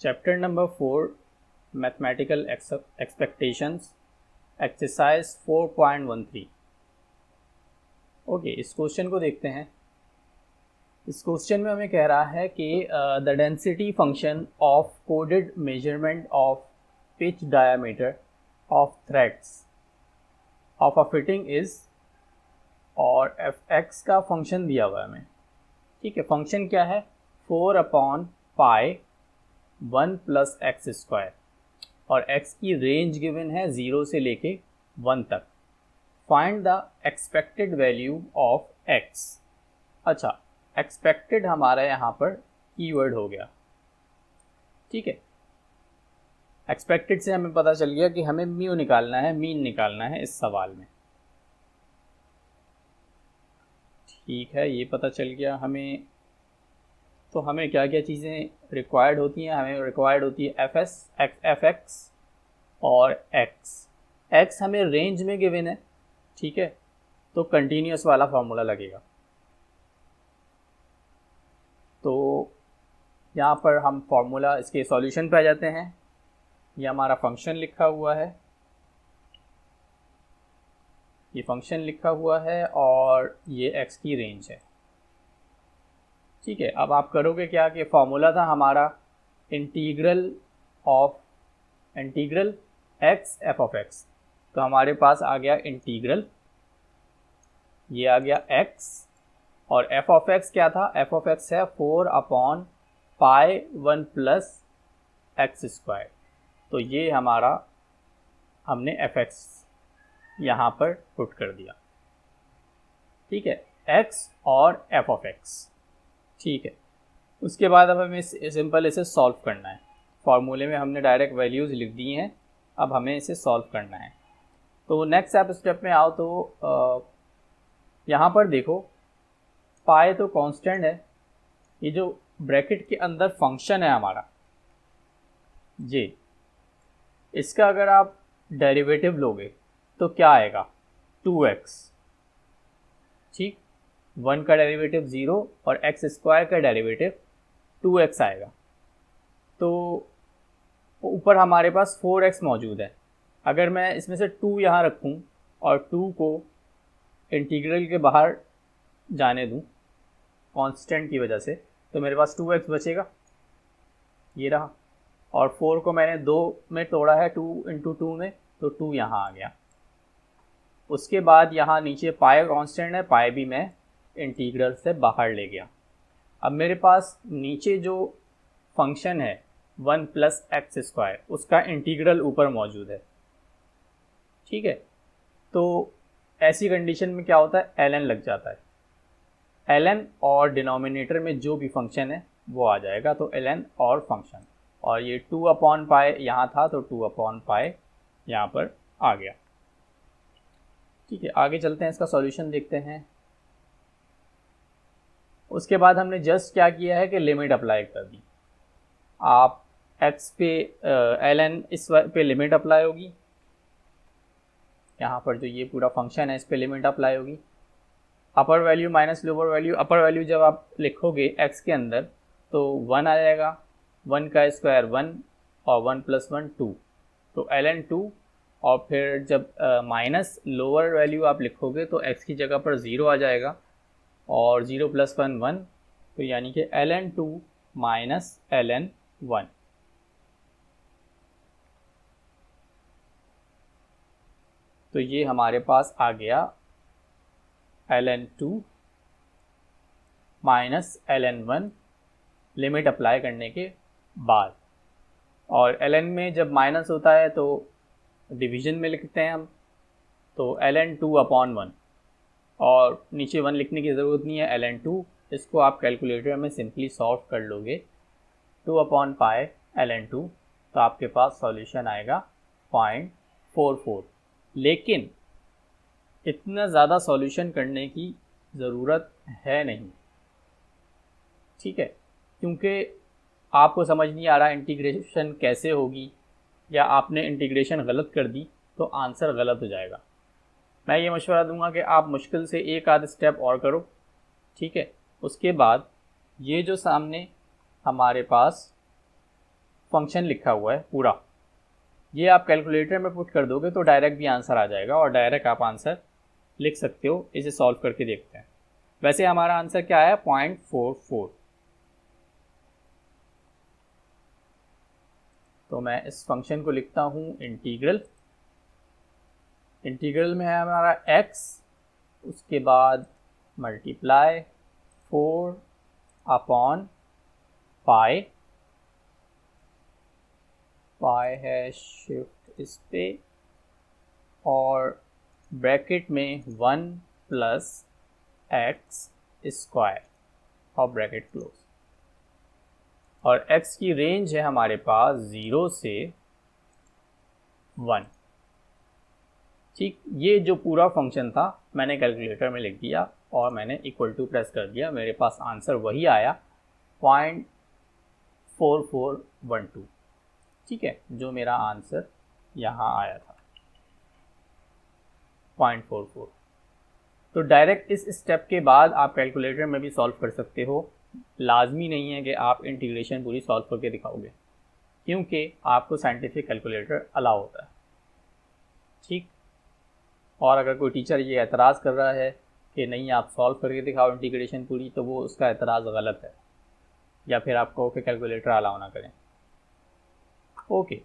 Chapter number 4 mathematical expectations exercise 4.13। Okay, इस question को देखते हैं। इस क्वेश्चन में हमें कह रहा है कि the density function of coded measurement of pitch diameter of threads of a fitting is, और एफ एक्स का फंक्शन दिया हुआ है हमें। ठीक है, फंक्शन क्या है? 4/π 1 प्लस एक्स स्क्वायर, और x की रेंज गिवन है 0 से लेके 1 तक। Find the expected value of x। अच्छा, एक्सपेक्टेड हमारा यहाँ पर कीवर्ड हो गया। ठीक है, एक्सपेक्टेड से हमें पता चल गया कि हमें म्यू निकालना है, मीन निकालना है इस सवाल में। ठीक है, ये पता चल गया हमें। तो हमें क्या क्या चीज़ें रिक्वायर्ड होती हैं? हमें रिक्वायर्ड होती है एफ एक्स और एक्स हमें रेंज में गिवन है। ठीक है, तो कंटिन्यूस वाला फॉर्मूला लगेगा। तो यहाँ पर हम फॉर्मूला इसके सॉल्यूशन पे आ जाते हैं। ये हमारा फंक्शन लिखा हुआ है, ये फंक्शन लिखा हुआ है और ये एक्स की रेंज है। ठीक है, अब आप करोगे क्या कि फॉर्मूला था हमारा integral x F of x. तो हमारे पास आ गया इंटीग्रल, ये आ गया एक्स, और एफ ऑफ एक्स क्या था? एफ ऑफ एक्स है 4/π 1 प्लस एक्स स्क्वायर। तो ये हमारा हमने एफ एक्स यहाँ पर पुट कर दिया। ठीक है, एक्स और एफ ऑफ एक्स। ठीक है, उसके बाद अब हमें सिंपल इसे सॉल्व करना है। फॉर्मूले में हमने डायरेक्ट वैल्यूज़ लिख दी हैं, अब हमें इसे सॉल्व करना है। तो नेक्स्ट आप स्टेप में आओ तो यहाँ पर देखो, पाई तो कांस्टेंट है। ये जो ब्रैकेट के अंदर फंक्शन है हमारा जी, इसका अगर आप डेरिवेटिव लोगे तो क्या आएगा? 2x। ठीक, 1 का डेरिवेटिव 0 और एक्स स्क्वायर का डेरिवेटिव 2x आएगा। तो ऊपर हमारे पास 4x मौजूद है। अगर मैं इसमें से 2 यहाँ रखूँ और 2 को इंटीग्रल के बाहर जाने दूँ कांस्टेंट की वजह से, तो मेरे पास 2x बचेगा, ये रहा। और 4 को मैंने 2 में तोड़ा है, 2 × 2 में, तो 2 यहाँ आ गया। उसके बाद यहाँ नीचे पाई कांस्टेंट है, पाई भी मैं इंटीग्रल से बाहर ले गया। अब मेरे पास नीचे जो फंक्शन है 1 प्लस एक्स स्क्वायर, उसका इंटीग्रल ऊपर मौजूद है। ठीक है, तो ऐसी कंडीशन में क्या होता है? ln लग जाता है। ln और डिनोमिनेटर में जो भी फंक्शन है वो आ जाएगा, तो ln और फंक्शन, और ये 2/π यहाँ था तो 2/π यहाँ पर आ गया। ठीक है, आगे चलते हैं, इसका सॉल्यूशन देखते हैं। उसके बाद हमने जस्ट क्या किया है कि लिमिट अप्लाई कर दी। आप x पे ln इस पे लिमिट अप्लाई होगी, यहाँ पर जो ये पूरा फंक्शन है इस पे लिमिट अप्लाई होगी। अपर वैल्यू माइनस लोअर वैल्यू, अपर वैल्यू जब आप लिखोगे x के अंदर तो 1 आ जाएगा, 1 का स्क्वायर 1 और 1 + 1 2, तो ln 2। और फिर जब माइनस लोअर वैल्यू आप लिखोगे तो x की जगह पर 0 आ जाएगा, और 0 + 1 1, तो यानी कि ln 2 माइनस ln 1। तो ये हमारे पास आ गया ln 2 minus ln 1 limit apply करने के बाद। और ln में जब माइनस होता है तो डिवीजन में लिखते हैं हम, तो ln 2/1, और नीचे 1 लिखने की ज़रूरत नहीं है, ln 2। इसको आप कैलकुलेटर में सिंपली सॉल्व कर लोगे 2/π ln 2, तो आपके पास सॉल्यूशन आएगा 0.44। लेकिन इतना ज़्यादा सॉल्यूशन करने की ज़रूरत है नहीं। ठीक है, क्योंकि आपको समझ नहीं आ रहा इंटीग्रेशन कैसे होगी, या आपने इंटीग्रेशन गलत कर दी तो आंसर गलत हो जाएगा। मैं ये मशवरा दूंगा कि आप मुश्किल से एक आध स्टेप और करो। ठीक है, उसके बाद ये जो सामने हमारे पास फंक्शन लिखा हुआ है पूरा, ये आप कैलकुलेटर में पुट कर दोगे तो डायरेक्ट भी आंसर आ जाएगा और डायरेक्ट आप आंसर लिख सकते हो। इसे सॉल्व करके देखते हैं। वैसे हमारा आंसर क्या है, 0.44। तो मैं इस फंक्शन को लिखता हूँ इंटीग्रल। इंटीग्रल में है हमारा x, उसके बाद मल्टीप्लाई 4 अपॉन पाई, पाई है शिफ्ट इस पे, और ब्रैकेट में 1 प्लस एक्स स्क्वायर और ब्रैकेट क्लोज। और x की रेंज है हमारे पास 0 से 1। ठीक, ये जो पूरा फंक्शन था मैंने कैलकुलेटर में लिख दिया और मैंने इक्वल टू प्रेस कर दिया, मेरे पास आंसर वही आया 0.4412। ठीक है, जो मेरा आंसर यहाँ आया था 0.44। तो डायरेक्ट इस स्टेप के बाद आप कैलकुलेटर में भी सॉल्व कर सकते हो। लाजमी नहीं है कि आप इंटीग्रेशन पूरी सॉल्व करके दिखाओगे, क्योंकि आपको साइंटिफिक कैलकुलेटर अलाउ होता है। ठीक, और अगर कोई टीचर ये एतराज़ कर रहा है कि नहीं आप सॉल्व करके दिखाओ इंटीग्रेशन पूरी, तो वो उसका एतराज़ गलत है, या फिर आप कहो कि कैलकुलेटर अलाउ ना करें। ओके,